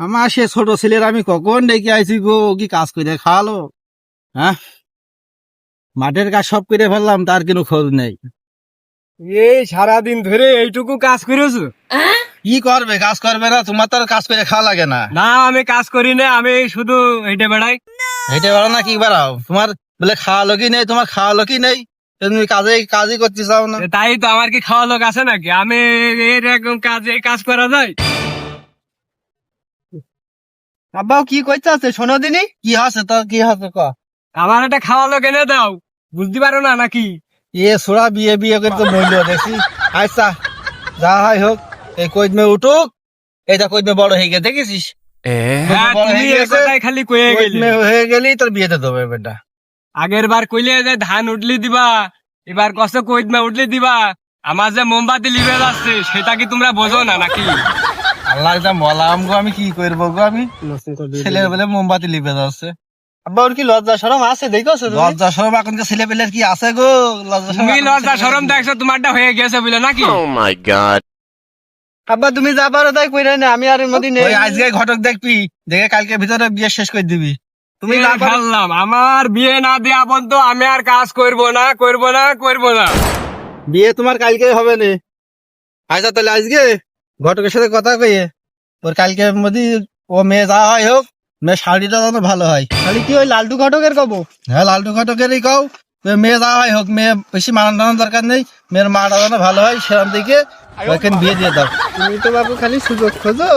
আমার সে ছোট ছেলের আমি কখন ডেকে আইছি গো, ও কি কাজ করে খাওয়ালো? হ্যাঁ, মাঠের কাজ সব করে ফেললাম, তার কোনো খোঁজ নেই। এই সারাদিন ধরে এইটুকু কাজ করেছো? কি করবে, কাজ করবে না? তোমার তো আর কাজ করে খাওয়া লাগে না। না, আমি কাজ করি না, আমি শুধু হেঁটে বেড়াই। হেঁটে বেড়াও না কি বেড়াও? তোমার বলে খাওয়ালো কি নেই, তোমার খাওয়ালো কি নেই? তুমি কাজই করতে চাও না। তাই তো, আমার কি খাওয়া লোক আছে নাকি? আমি এরকম কাজ করা যায়? আব্বাও কি করতে আছে শোনো দিনি? কি হচ্ছে তোর, কি হচ্ছে ক? আমার একটা খাওয়া লোক এনে দাও, বুঝতে পারো না নাকি? এ ছোড়া বিয়ে বিয়ে করে তো মূল্য দেখছি। আচ্ছা, যা হয় হোক, এই কইদমে উঠুক। এটা কইদমে বড় হয়ে গেছে, দেখেছিস? হ্যাঁ, বড় তুমি হয়ে এই গেছে, কথাই খালি কয়ে গেলে। কইদমে হয়ে গেলি তোর বিয়েতে দেবে বেটা। আগের বার কইলে যে ধান উঠলি দিবা, এবার কষ্ট কইদমা উঠলি দিবা। আমার যে মোমবাতি লিবে যাচ্ছে, সেটা কি তোমরা বোঝো না নাকি? আল্লাহ যা মলাম গো, আমি কি করবো গো? আমি ছেলের বলে মোমবাতি লিপে যাচ্ছে। আব্বা ওর কি লজ্জা শরম আছে দেখছো তুমি? লজ্জা সরম এখনকার ছেলে পেলের কি আছে গো? লজ্জা শরম তুমি এখনকার লজ্জা ছেলেপেলের শরম কি? দেখছো, তোমারটা হয়ে গেছে বলে নাকি? আব্বা তুমি যা পারো তাই কইরা না, আমি আর এর মধ্যে নেই। ওই আজকে ঘটক দেখবি, দেখে কালকে ভিতরে বিয়ে শেষ করে দিবি। তুমি এই যা পারো। ফেললাম, আমার বিয়ে না দেওয়া পর্যন্ত আমি আর কাজ করবো না, করবো না, করবো না। বিয়ে তোমার কালকে হবে না। আচ্ছা তাহলে আজকে ঘটকের সাথে কথা কইয়ে ওর কালকে মধ্যে ও মেয়ে যা হয় হোক, মেয়ে শাড়িটা যেন ভালো হয়। খালি কি ওই লালটু ঘটকের কব? হ্যাঁ, লালটু ঘটকেরই কও। মেয়ে যা হয় হোক, মেয়ে বেশি মানান টানার দরকার নেই, মেয়ের মাটা যেন ভালো হয়, সেরকম দিকে ওকে বিয়ে দিয়ে দাও। তুমি তো বাবু খালি সুযোগ খোঁজো।